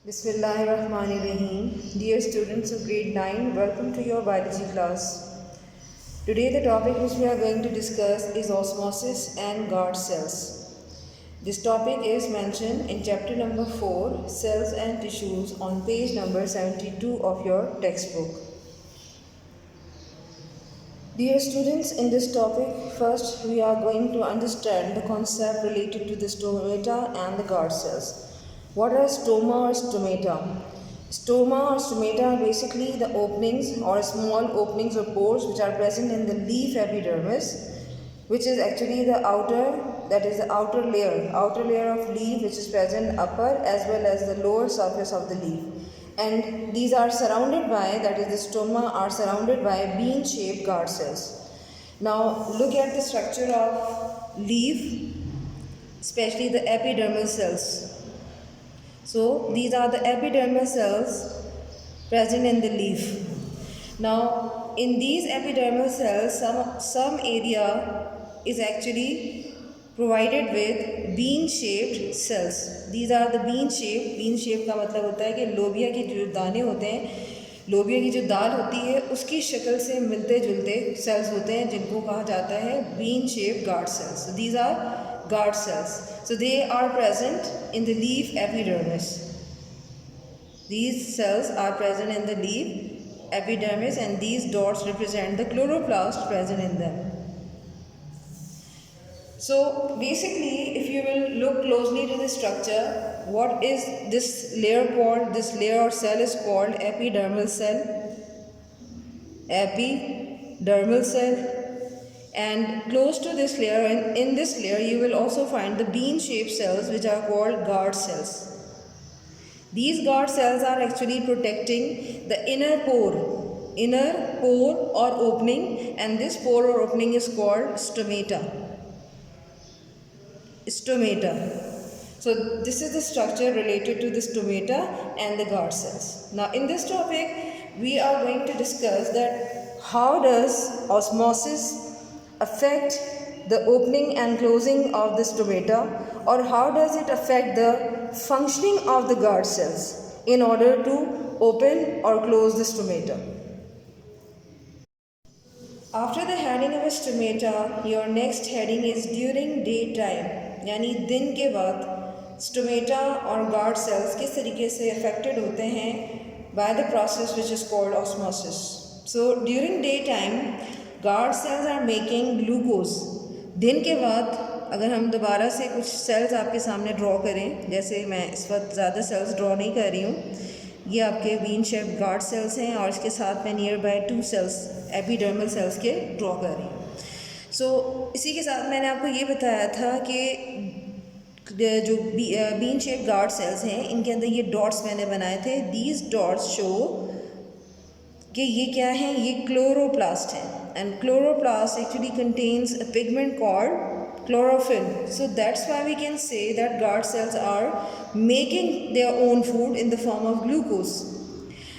Bismillahirrahmanirrahim. Dear students of grade 9, welcome to your biology class. Today the topic which we are going to discuss is osmosis and guard cells. This topic is mentioned in chapter number 4, Cells and Tissues, on page number 72 of your textbook. Dear students, in this topic, first we are going to understand the concept related to the stomata and the guard cells. What are stoma or stomata? Stoma or stomata are basically the openings or small openings or pores which are present in the leaf epidermis, which is actually the outer layer of leaf which is present upper as well as the lower surface of the leaf. And these are surrounded by, that is the stoma are surrounded by bean-shaped guard cells. Now look at the structure of leaf, especially the epidermal cells. So these are the epidermal cells present in the leaf. Now in these epidermal cells, some area is actually provided with bean-shaped cells. These are the bean-shaped. bean-shaped का मतलब होता है कि लोबिया के जो दाने होते हैं, लोबिया की जो दाल होती है उसकी शक्ल से मिलते जुलते सेल्स होते हैं जिनको कहा जाता है bean-shaped guard cells. So these are guard cells. So they are present in the leaf epidermis. These cells are present in the leaf epidermis and these dots represent the chloroplast present in them. So basically, if you will look closely to the structure, what is this layer called? This layer or cell is called epidermal cell. Epidermal cell. And close to this layer, and in this layer, you will also find the bean-shaped cells which are called guard cells. These guard cells are actually protecting the inner pore or opening, and this pore or opening is called stomata. So this is the structure related to the stomata and the guard cells. Now in this topic, we are going to discuss that how does osmosis affect the opening and closing of the stomata, or how does it affect the functioning of the guard cells in order to open or close the stomata. After the heading of a stomata, your next heading is during daytime, यानी दिन के वक्त stomata और guard cells किस तरीके से affected होते हैं by the process which is called osmosis. So during daytime, guard cells are making glucose. दिन के बाद अगर हम दोबारा से कुछ सेल्स आपके सामने ड्रॉ करें, जैसे मैं इस वक्त ज़्यादा सेल्स ड्रॉ नहीं कर रही हूँ, ये आपके बीन शेप्ड गार्ड सेल्स हैं और इसके साथ मैं nearby 2 cells epidermal cells के ड्रॉ कर रही हूँ. सो इसी के साथ मैंने आपको ये बताया था कि जो बीन शेप्ड गार्ड सेल्स हैं इनके अंदर ये डॉट्स मैंने बनाए थे. दीज डॉट्स शो कि ये क्या हैं, ये क्लोरोप्लास्ट हैं. And chloroplast actually contains a pigment called chlorophyll. So that's why we can say that guard cells are making their own food in the form of glucose.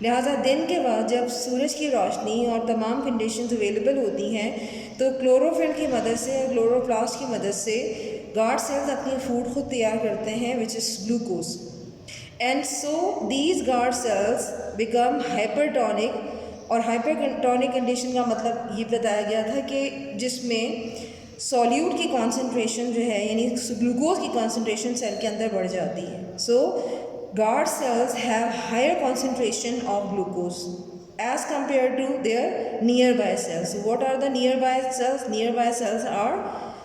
लिहाजा दिन के बाद जब सूरज की रोशनी और तमाम कंडीशंस अवेलेबल होती हैं तो क्लोरोफिल की मदद से, क्लोरोप्लास्ट की मदद से गार्ड सेल्स अपनी फूड खुद तैयार करते हैं which is glucose. And so these guard cells become hypertonic. और हाइपरटोनिक कंडीशन का मतलब ये बताया गया था कि जिसमें सॉल्यूट की कॉन्सेंट्रेशन जो है यानी ग्लूकोज की कॉन्सेंट्रेशन सेल के अंदर बढ़ जाती है. So guard cells have higher concentration of glucose as compare to their nearby cells. What are the nearby cells? Nearby cells are,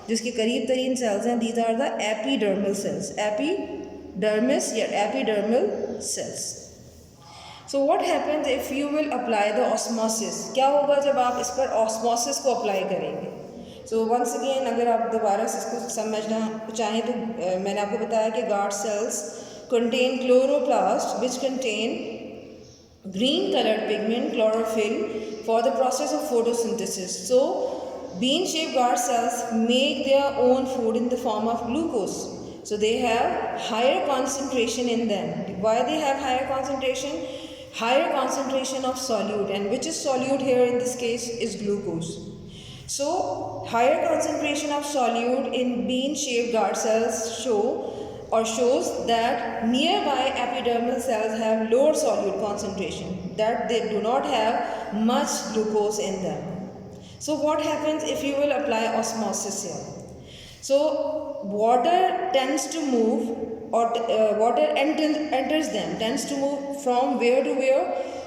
जिसके करीब तरीन सेल्स हैं, these are the epidermal cells. Epidermis या epidermal cells. So what happens if you will apply the osmosis? क्या होगा जब आप इस पर ऑस्मोसिस को अप्लाई करेंगे? सो वंस अगेन अगर आप दोबारा से इसको समझना चाहें तो मैंने आपको बताया कि guard cells contain chloroplast which contain green coloured pigment chlorophyll for the process of photosynthesis. So bean shaped guard cells make their own food in the form of glucose. So they have higher concentration in them. Why they have higher concentration? Higher concentration of solute, and which is solute here in this case is glucose. So higher concentration of solute in bean-shaped guard cells show or shows that nearby epidermal cells have lower solute concentration, that they do not have much glucose in them. So what happens if you will apply osmosis here? So water tends to move, or water enters them, tends to move from where to where?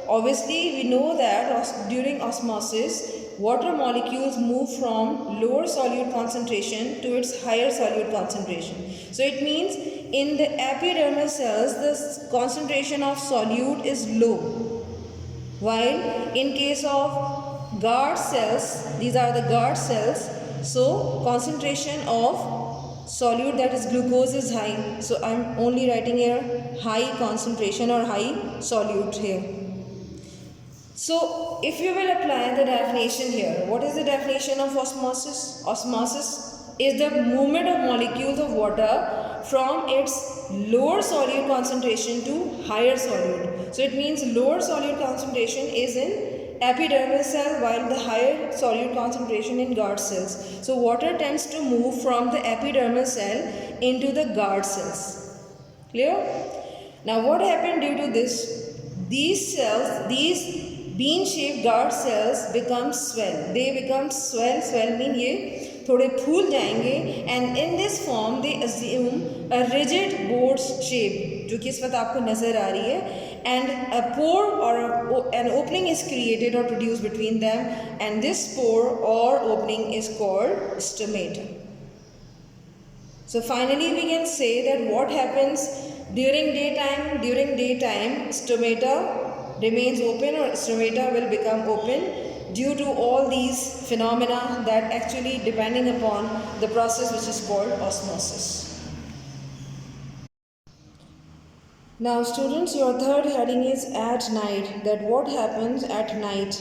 Obviously we know that during osmosis water molecules move from lower solute concentration to its higher solute concentration. So it means in the epidermal cells the concentration of solute is low, while in case of guard cells, these are the guard cells, so concentration of solute, that is glucose, is high. So I am only writing here high concentration or high solute here. So if you will apply the definition here, what is the definition of osmosis? Osmosis is the movement of molecules of water from its lower solute concentration to higher solute. So it means lower solute concentration is in epidermal cell while the higher solute concentration in guard cells. So water tends to move from the epidermal cell into the guard cells. Clear? Now what happened due to this? These cells, these bean shaped guard cells become swell. They become swell. Swell mean ये थोड़े फूल जाएंगे, and in this form they assume a rigid board shape, जो कि इस वक्त आपको नज़र आ रही है, and a pore or an opening is created or produced between them, and this pore or opening is called stomata. So finally we can say that what happens during daytime? During daytime stomata remains open, or stomata will become open due to all these phenomena that actually depending upon the process which is called osmosis. Now students, your third heading is at night, that what happens at night.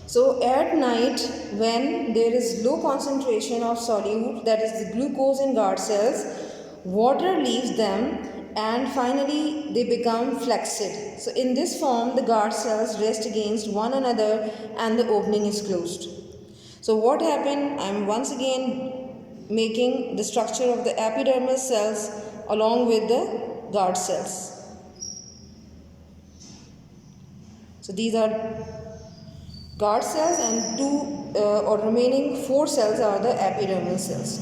So at night, when there is low concentration of solute, that is the glucose in guard cells, water leaves them and finally they become flaccid. So in this form the guard cells rest against one another and the opening is closed. So what happened? I am once again making the structure of the epidermal cells along with the guard cells. So these are guard cells and two or remaining 4 cells are the epidermal cells.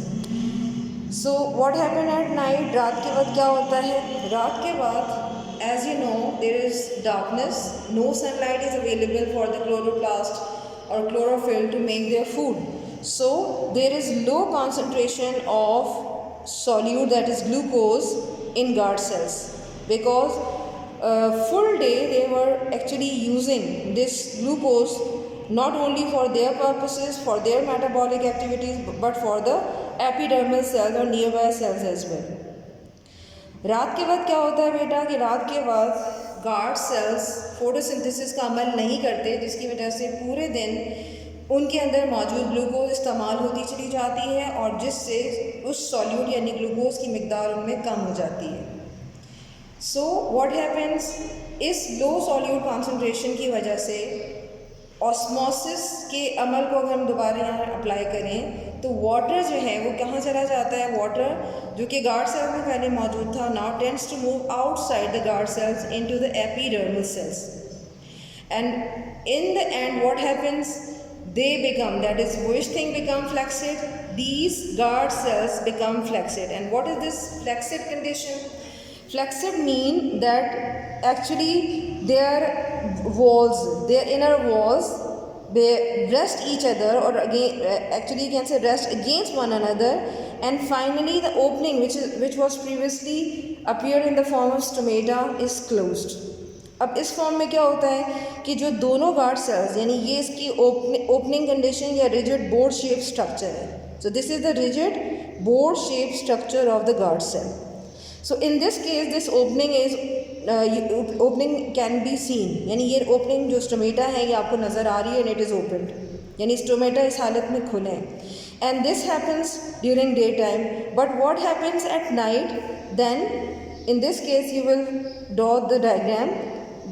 So what happened at night? रात के वक्त क्या होता है? रात के बाद, as you know, there is darkness. No sunlight is available for the chloroplast or chlorophyll to make their food. So there is low concentration of solute, that is glucose, in guard cells, because full day they were actually using this glucose not only for their purposes, for their metabolic activities, but for the epidermal cells और nearby cells as well. रात के वक्त क्या होता है बेटा कि रात के बाद गार्ड सेल्स फोटोसिंथेसिस का अमल नहीं करते, जिसकी वजह से पूरे दिन उनके अंदर मौजूद ग्लूकोज इस्तेमाल होती चली जाती है और जिससे उस सॉल्यूट यानी ग्लूकोज की मिकदार उनमें कम हो जाती है। सो व्हाट हैपेंस, इस लो सॉल्यूट कॉन्सेंट्रेशन की वजह से ऑस्मोसिस के अमल को अगर हम दोबारा यहाँ अप्लाई करें तो वाटर जो है वो कहाँ चला जाता है? वाटर जो कि गार्ड सेल में पहले मौजूद था, now tends to move outside the guard cells into the epidermal cells, and in the end what happens, they become, that is which thing become flaccid? These guard cells become flaccid. And what is this flaccid condition? Flaccid mean that actually their walls, their inner walls, they rest each other, or again actually you can say rest against one another, and finally the opening which was previously appeared in the form of stomata is closed. अब इस form में क्या होता है कि जो दोनों guard cells यानी ये इसकी ओपनिंग कंडीशन या रिजिड बोर्ड शेप स्ट्रक्चर है. So this is the rigid board shape structure of the guard cell. So in this case this opening can be seen, यानी ये ओपनिंग जो स्टोमेटा है ये आपको नज़र आ रही है, एंड इट इज़ ओपनड, यानी स्टोमेटा इस हालत में खुले हैं. And this happens during day time, but what happens at night, then in this case you will draw the diagram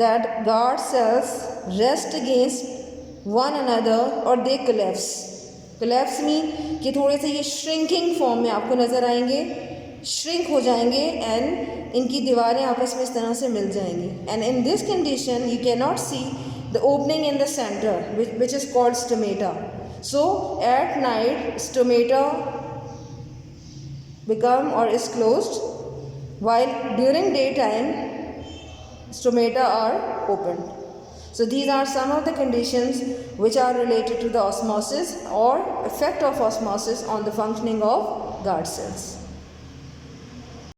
that guard cells rest against one another or they collapse. collapse mean कि थोड़े से ये shrinking form में आपको नज़र आएंगे, shrink हो जाएंगे एंड इनकी दीवारें आपस में इस तरह से मिल जाएंगी. And in this condition you can not see the opening in the centre which is called stomata. So at night stomata become or is closed, while during daytime stomata are opened. So these are some of the conditions which are related to the osmosis or effect of osmosis on the functioning of guard cells.